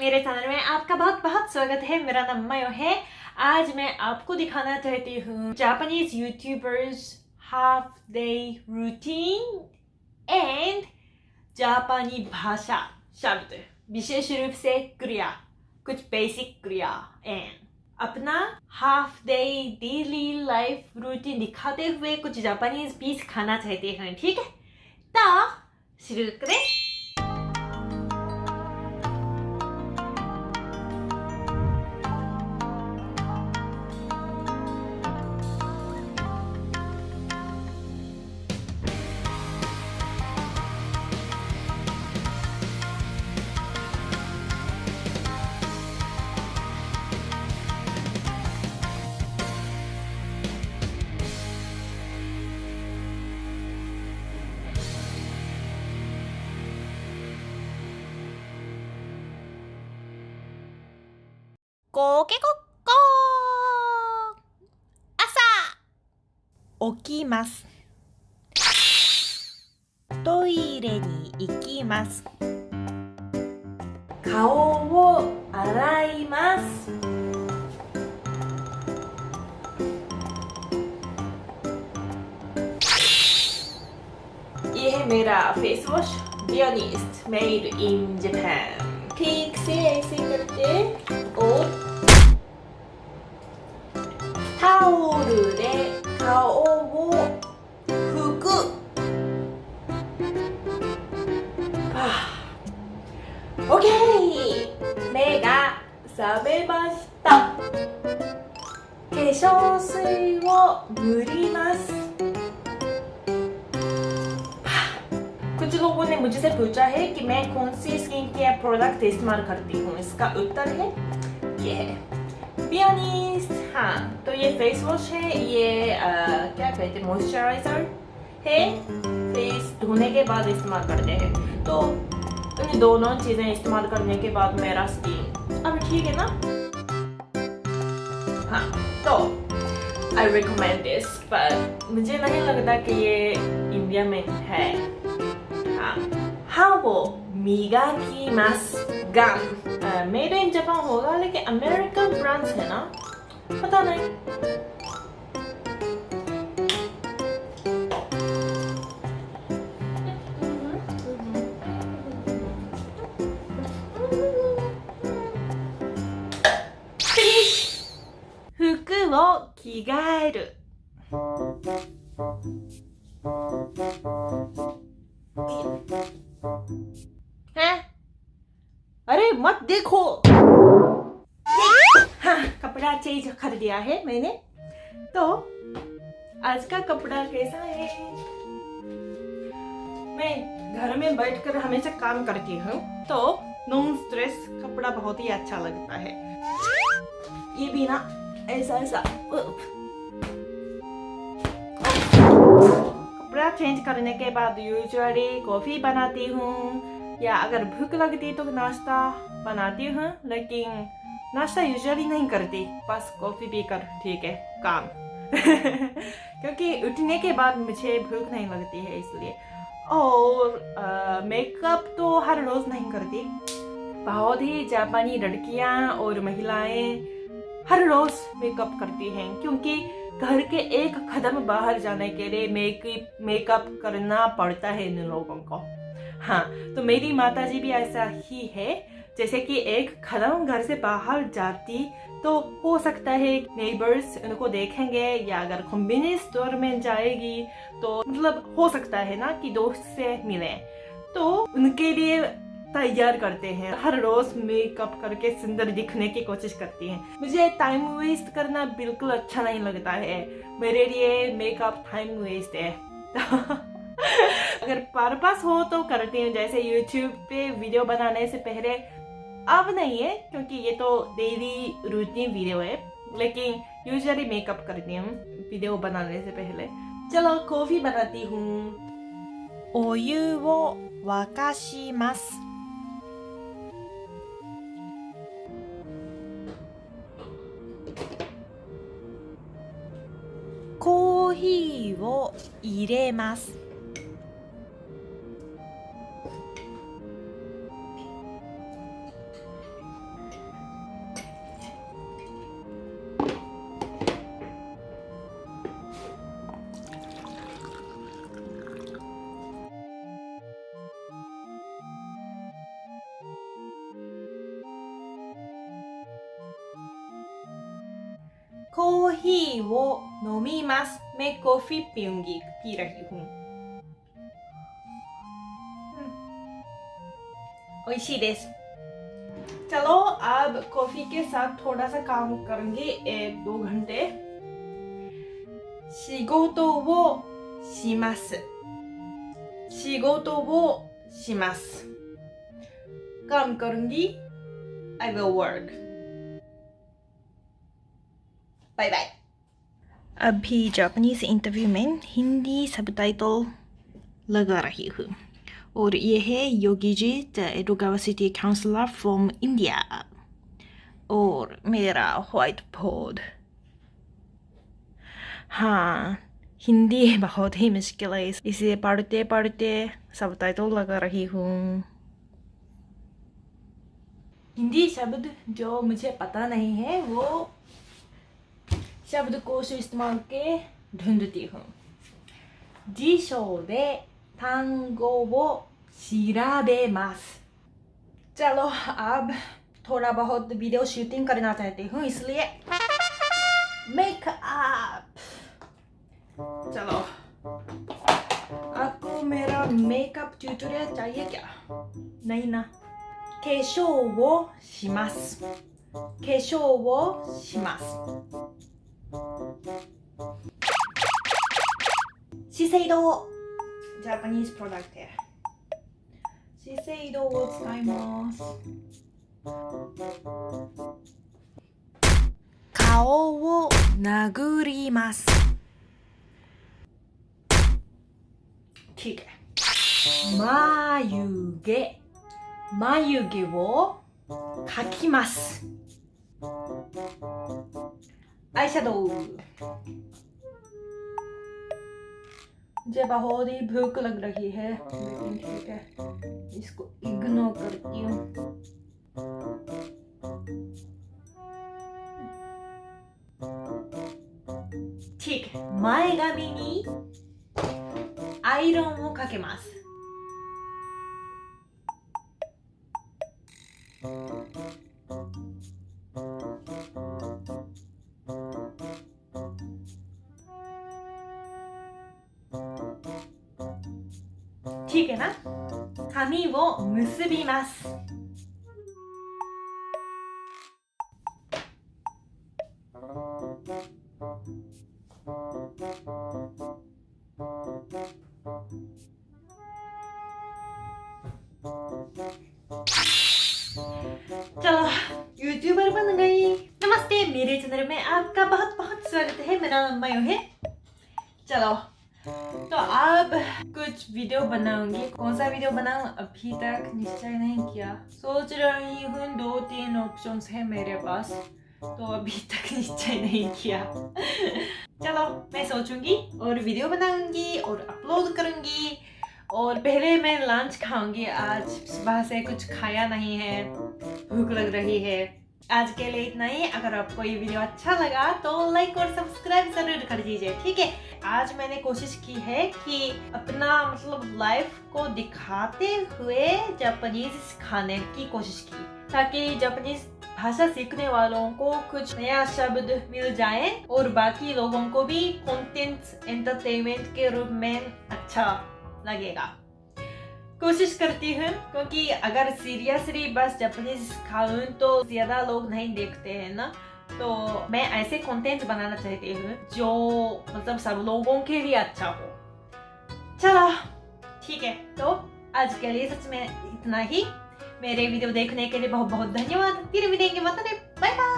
मेरे चैनल में आपका बहुत बहुत स्वागत है। मेरा नाम मयो है। आज मैं आपको दिखाना चाहती हूँ Japanese YouTubers half day routine and जापानी भाषा शब्द, विशेष रूप से क्रिया, कुछ बेसिक क्रिया एंड अपना half day daily life routine दिखाते हुए कुछ जापानीज भी सिखाना चाहते हैं। ठीक है, तो शुरू करें।コケコッコー朝起きます。トイレに行きます。顔を洗います。ये है मेरा फेस वॉश बियोनिस्ट मेड इन जापान। ठीक से ऐसे करके औरタオルで顔を拭く。OK、目が覚めました。化粧水を塗ります。कुछ लोगों ने मुझसे पूछा है कि मैं कौन सी स्किन केयर प्रोडक्ट इस्तेमाल करती हूँ। इसका उत्तर है ये है बियोनिस्ट। हाँ, तो ये फेस वॉश है, ये क्या कहते हैं, मॉइस्चराइजर है। फेस धोने के बाद इस्तेमाल करते हैं। तो इन दोनों चीज़ें इस्तेमाल करने के बाद मेरा स्किन अब ठीक है ना। हाँ, तो आई रिकमेंड दिस, पर मुझे नहीं लगता कि ये इंडिया में है। हाँ, हाँ वो मिगाकी मास गम मेड इन जापान होगा, लेकिन अमेरिकन ब्रांड्स है ना, पता नहीं।服を着替える。हैं? अरे मत देखो। हाँ, कपड़ा चेंज कर दिया है मैंने। तो आज का कपड़ा कैसा है? मैं घर में बैठकर हमेशा काम करती हूँ, तो नॉन स्ट्रेस कपड़ा बहुत ही अच्छा लगता है। ये भी ना ऐसा ऐसा कपड़ा चेंज करने के बाद यूजुअली कॉफी बनाती हूँ, या अगर भूख लगती तो नाश्ता बनाती हूँ, लेकिन नाश्ता यूजुअली नहीं करती, बस कॉफी पीकर ठीक है काम। क्योंकि उठने के बाद मुझे भूख नहीं लगती है, इसलिए। और मेकअप तो हर रोज नहीं करती। बहुत ही जापानी लड़कियाँ और महिलाएं हर रोज मेकअप करती हैं, क्योंकि घर के एक कदम बाहर जाने के लिए मेकअप करना पड़ता है इन लोगों को। हाँ, तो मेरी माताजी भी ऐसा ही है। जैसे कि एक कदम घर से बाहर जाती तो हो सकता है नेबर्स उनको देखेंगे, या अगर कन्वीनियंस स्टोर में जाएगी तो मतलब हो सकता है ना कि दोस्त से मिले, तो उनके लिए तैयार करते हैं। हर रोज मेकअप करके सुंदर दिखने की कोशिश करती हैं। मुझे टाइम वेस्ट करना बिल्कुल अच्छा नहीं लगता है। मेरे लिए मेकअप टाइम वेस्ट है। अगर पर्पस हो तो करती हूँ, जैसे यूट्यूब पे वीडियो बनाने से पहले। अब नहीं है, क्योंकि ये तो डेली रूटीन वीडियो है, लेकिन यूजुअली मेकअप करती हूँ वीडियो बनाने से पहले। चलो कॉफी बनाती हूँ। お湯を沸かします。コーヒーを入れます。कॉफी वो नोमीमास मैं कॉफी पी रही हूँ 美味しいです चलो अब कॉफी के साथ थोड़ा सा काम करेंगे 1-2 घंटे 仕事をします仕事をします काम करूंगी I will work bye bye अभी जापानीज इंटरव्यू में हिंदी सबटाइटल लगा रही हूँ और ये है Yogi ji the Edogawa city councillor from India और मेरा व्हाइट बोर्ड हाँ हिंदी बहुत ही मुश्किल है इसे पढ़ते पढ़ते सबटाइटल लगा रही हूँ हिंदी शब्द जो मुझे पता नहीं है वो शब्दकोश इस्तेमाल के ढूंढती हूँ 辞書で単語を調べます चलो अब थोड़ा बहुत वीडियो शूटिंग करना चाहती हूँ इसलिए मेकअप चलो आपको मेरा मेकअप ट्यूटोरियल चाहिए क्या नहीं ना 化粧をします化粧をします資生堂ジャパニーズプロダクト資生堂を使います顔を殴ります ठीक है 眉毛を描きますアイシャドウ मुझे बहुत ही भूख लग रही है लेकिन ठीक है इसको इग्नोर करती हूँ ठीक है 前髪にアイロンをかけますठीक है ना髪を結びますचलो यूट्यूबर बन गई नमस्ते मेरे चैनल में आपका बहुत बहुत स्वागत है मेरा नाम मयो है चलो तो अब कुछ वीडियो बनाऊंगी कौन सा वीडियो बनाऊं अभी तक निश्चय नहीं किया सोच रही हूँ 2-3 ऑप्शंस है मेरे पास तो अभी तक निश्चय नहीं किया चलो मैं सोचूंगी और वीडियो बनाऊंगी और अपलोड करूंगी और पहले मैं लंच खाऊंगी आज सुबह से कुछ खाया नहीं है भूख लग रही है आज के लिए इतना ही अगर आपको ये वीडियो अच्छा लगा तो लाइक और सब्सक्राइब जरूर कर दीजिए ठीक है आज मैंने कोशिश की है कि अपना मतलब लाइफ को दिखाते हुए जापानीज सिखाने की कोशिश की ताकि जापानीज भाषा सीखने वालों को कुछ नया शब्द मिल जाए और बाकी लोगों को भी कंटेंट एंटरटेनमेंट के रूप में अच्छा लगेगा कोशिश करती हूँ क्योंकि अगर सीरियसली बस जापानीज सिखाऊं तो ज्यादा लोग नहीं देखते हैं ना तो मैं ऐसे कंटेंट बनाना चाहती हूँ जो मतलब सब लोगों के लिए अच्छा हो चलो ठीक है तो आज के लिए सच में इतना ही मेरे वीडियो देखने के लिए बहुत बहुत धन्यवाद फिर मिलेंगे बाय बाय